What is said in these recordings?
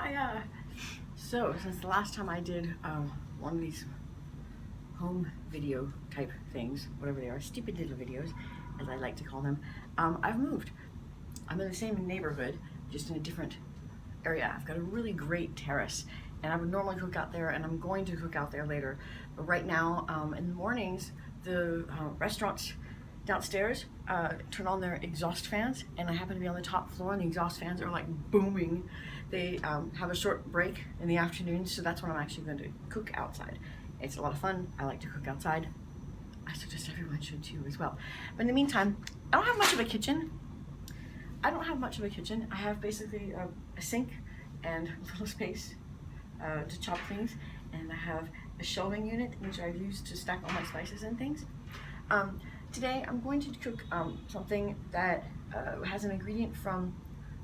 Hiya! So, since the last time I did one of these home video type things, whatever they are, stupid little videos, as I like to call them, I've moved. I'm in the same neighborhood, just in a different area. I've got a really great terrace, and I would normally cook out there, and I'm going to cook out there later. But right now, in the mornings, the restaurants downstairs turn on their exhaust fans, and I happen to be on the top floor, and the exhaust fans are like booming. They have a short break in the afternoon, so that's when I'm actually going to cook outside. It's a lot of fun. I like to cook outside. I suggest everyone should too as well. But in the meantime, I don't have much of a kitchen. I have basically a sink and a little space to chop things, and I have a shelving unit which I use to stack all my spices and things. Today I'm going to cook something that has an ingredient from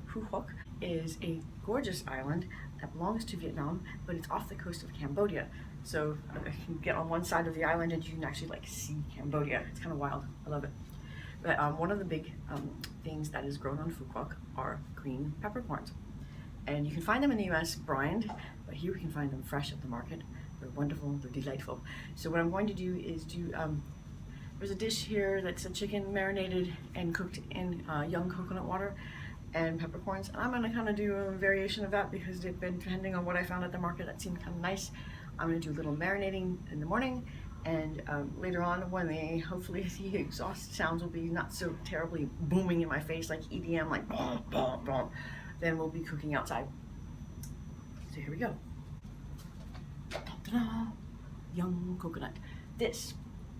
Phu Quoc. It is a gorgeous island that belongs to Vietnam, but it's off the coast of Cambodia. So you can get on one side of the island and you can actually like see Cambodia. It's kind of wild. I love it. But one of the big things that is grown on Phu Quoc are green peppercorns. And you can find them in the US brined, but here we can find them fresh at the market. They're wonderful, they're delightful. So what I'm going to do is there's a dish here that's a chicken marinated and cooked in young coconut water and peppercorns. And I'm gonna kind of do a variation of that because they've been, depending on what I found at the market, that seemed kind of nice. I'm gonna do a little marinating in the morning, and later on when hopefully the exhaust sounds will be not so terribly booming in my face like EDM, like boom, boom, boom, then we'll be cooking outside. So here we go. Ta-da! Young coconut. This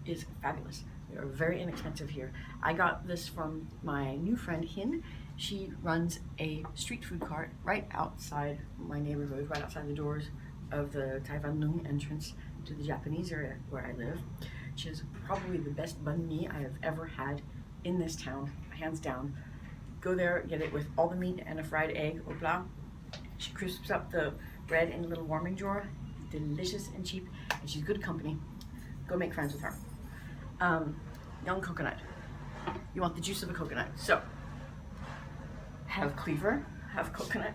is fabulous. They are very inexpensive here. I got this from my new friend Hien. She runs a street food cart right outside my neighborhood, right outside the doors of the Taiwan entrance to the Japanese area where I live. She has probably the best bánh mì I have ever had in this town, hands down. Go there, get it with all the meat and a fried egg au plat. She crisps up the bread in a little warming drawer. Delicious and cheap, and she's good company. Go make friends with her. Young coconut. You want the juice of a coconut. So, have cleaver, have coconut.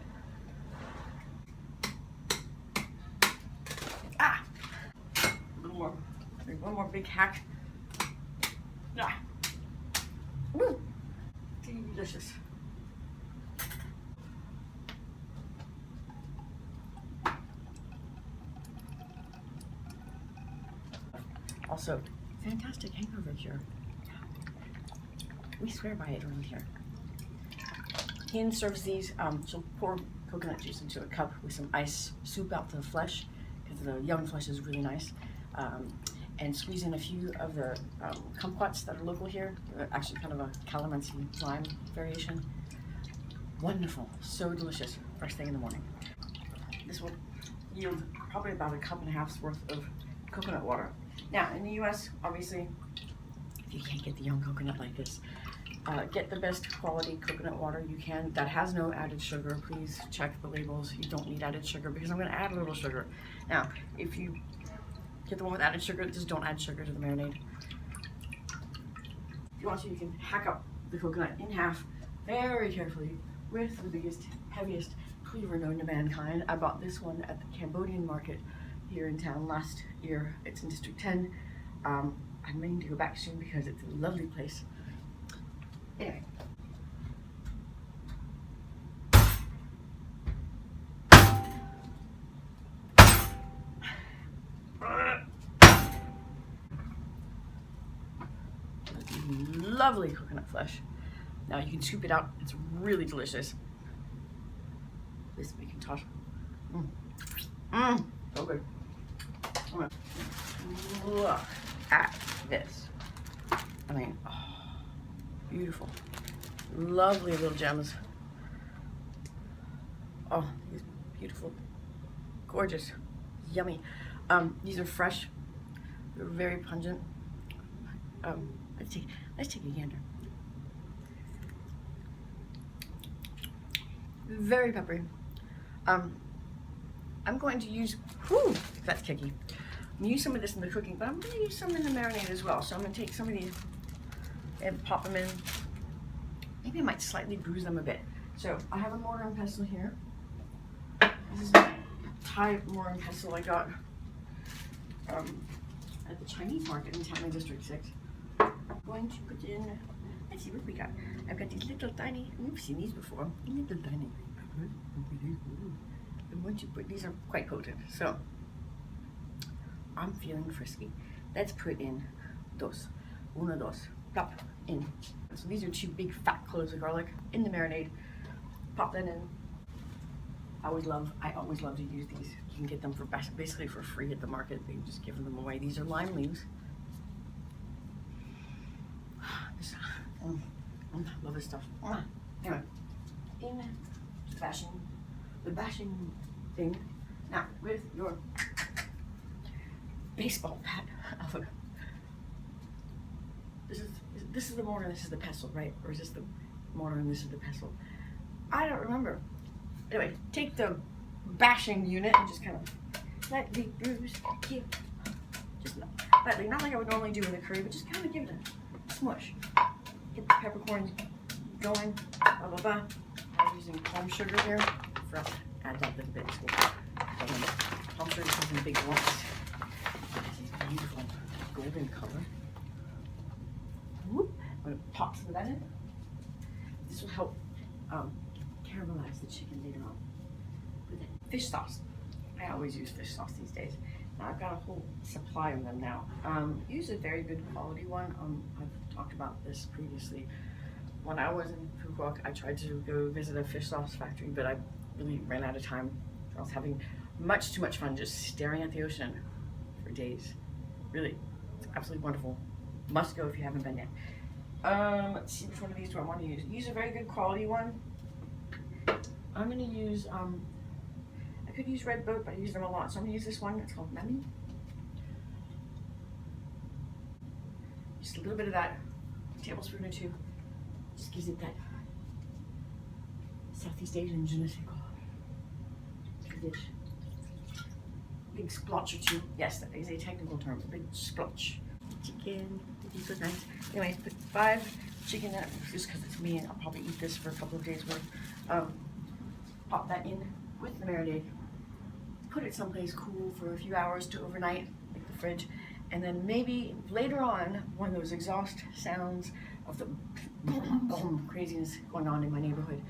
Ah! A little more. One more big hack. Ah! Woo! Delicious. Also, fantastic hangover cure. We swear by it around here. Hien serves these, she'll pour coconut juice into a cup with some ice, soup out the flesh, because the young flesh is really nice, and squeeze in a few of the kumquats that are local here. They're actually kind of a calamansi lime variation. Wonderful, so delicious, first thing in the morning. This will yield probably about 1.5 cups worth of coconut water. Now, in the US, obviously, if you can't get the young coconut like this, get the best quality coconut water you can that has no added sugar. Please check the labels. You don't need added sugar because I'm going to add a little sugar. Now, if you get the one with added sugar, just don't add sugar to the marinade. If you want to, you can hack up the coconut in half very carefully with the biggest, heaviest cleaver known to mankind. I bought this one at the Cambodian market here in town last year. It's in District 10. I'm meaning to go back soon because it's a lovely place. Anyway. Lovely coconut flesh. Now you can scoop it out. It's really delicious. This we can toss. So good. Look at this. I mean, oh, beautiful. Lovely little gems. Oh, these beautiful, gorgeous, yummy. These are fresh. They're very pungent. Let's take a gander. Very peppery. I'm going to use, whew, that's kicky. I'm going to use some of this in the cooking, but I'm going to use some in the marinade as well. So I'm going to take some of these and pop them in. Maybe I might slightly bruise them a bit. So I have a mortar and pestle here. This is a Thai mooring pestle I got at the Chinese market in Thanh District 6. I'm going to put in, let's see what we got. I've got these little tiny, you've seen these before, little tiny. I'm going to put, these are quite potent, so I'm feeling frisky. Let's put in uno, dos, plop, in. So these are 2 big fat cloves of garlic in the marinade. Pop that in. I always love to use these. You can get them for basically for free at the market. They just give them away. These are lime leaves. I love this stuff. Anyway, in the bashing thing. Now with your baseball bat. This is the mortar. This is the pestle, right? Or is this the mortar and this is the pestle? I don't remember. Anyway, take the bashing unit and just kind of lightly bruise here. Just lightly, not like I would normally do with a curry, but just kind of give it a smush. Get the peppercorns going, blah, blah, blah. I'm using palm sugar here. I add that little bit. Palm sugar comes in big lumps. This is beautiful golden color. Whoop. I'm going to pop some of that in. This will help caramelize the chicken later on. With fish sauce. I always use fish sauce these days. Now I've got a whole supply of them now. Use a very good quality one. I've talked about this previously. When I was in Phu Quoc, I tried to go visit a fish sauce factory, but I really ran out of time. I was having much too much fun just staring at the ocean for days. Really, it's absolutely wonderful. Must go if you haven't been yet. Let's see which one of these do I want to use. Use a very good quality one. I'm going to use, I could use red boat, but I use them a lot, so I'm going to use this one. It's called Mami. Just a little bit of that, a tablespoon or 2. Just gives it that Southeast Asian je ne sais quoi. Dish. Big splotch or 2. Yes, that is a technical term. A big splotch. Chicken. These look nice. Anyway, put 5 chicken in it just because it's me and I'll probably eat this for a couple of days worth. Pop that in with the marinade. Put it someplace cool for a few hours to overnight, like the fridge. And then maybe later on, when those exhaust sounds of the boom, boom craziness going on in my neighborhood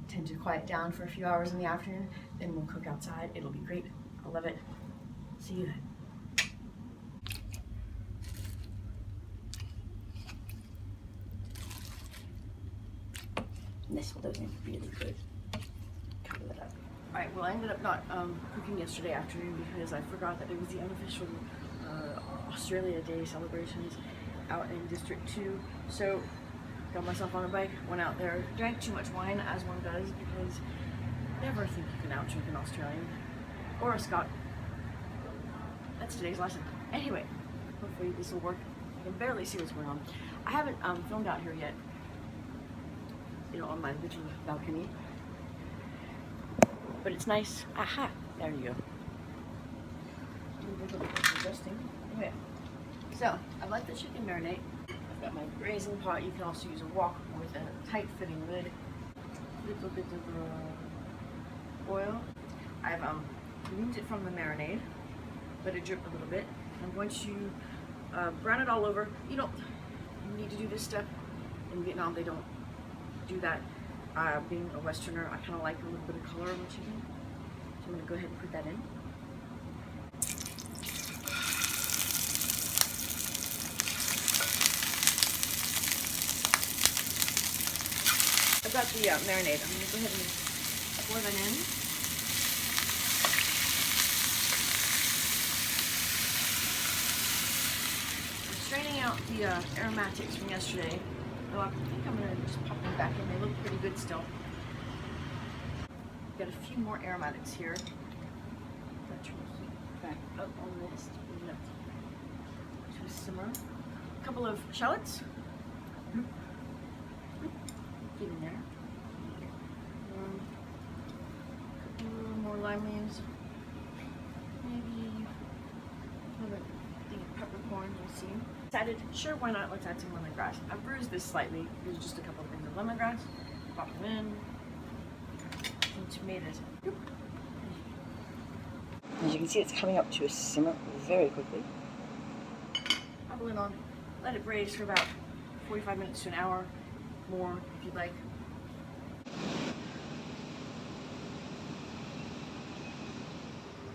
tend to quiet down for a few hours in the afternoon, then we'll cook outside. It'll be great. I love it. See you then. This will do really good. Cover that up. Alright, well I ended up not cooking yesterday afternoon because I forgot that it was the unofficial Australia Day celebrations out in District 2. So got myself on a bike, went out there, drank too much wine as one does because never think you can outdrink an Australian or a Scot. That's today's lesson. Anyway, hopefully this will work. I can barely see what's going on. I haven't filmed out here yet. You know, on my little balcony. But it's nice. Aha! There you go. A little bit of adjusting. Okay. So, I've let the chicken marinate. I've got my braising pot. You can also use a wok with a tight fitting lid. A little bit of oil. I've removed it from the marinade. Let it drip a little bit. I'm going to brown it all over. You don't need to do this step. In Vietnam, they don't do that. Being a Westerner, I kind of like a little bit of color on the chicken. So I'm going to go ahead and put that in. I've got the marinade. I'm going to go ahead and pour that in. I'm straining out the aromatics from yesterday. So I think I'm going to just pop them back in. They look pretty good still. Got a few more aromatics here. Back up on this to simmer. A couple of shallots. Get in there. A couple more lime leaves. Maybe another thing of peppercorns. We'll see. Decided, sure, why not? Let's add some lemongrass. I've bruised this slightly. There's just a couple of things of lemongrass. Pop them in. Some tomatoes. As you can see, it's coming up to a simmer very quickly. Pop the lid on, let it braise for about 45 minutes to an hour, more if you'd like.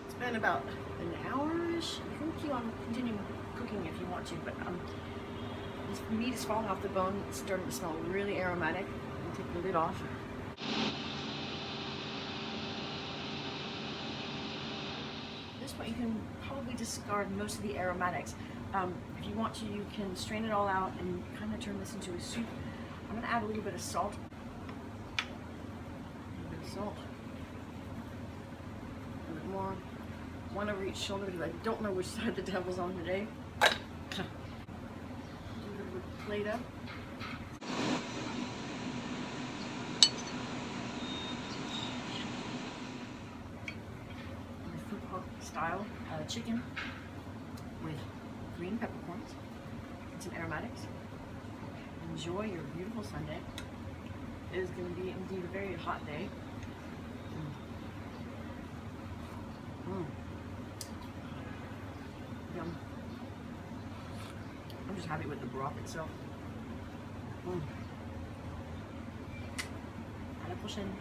It's been about an hour-ish. You can keep on continuing cooking if you want to, but this meat is falling off the bone. It's starting to smell really aromatic. I'll take the lid off. At this point, you can probably discard most of the aromatics. If you want to, you can strain it all out and kind of turn this into a soup. I'm going to add a little bit of salt. A little bit of salt. A little bit more. One over each shoulder because I don't know which side the devil's on today. A little bit of Play-Doh. Phu Quoc-style chicken with green peppercorns and some aromatics. Enjoy your beautiful Sunday. It is going to be indeed a very hot day. Yum. I'm just happy with the broth itself. Add a portion.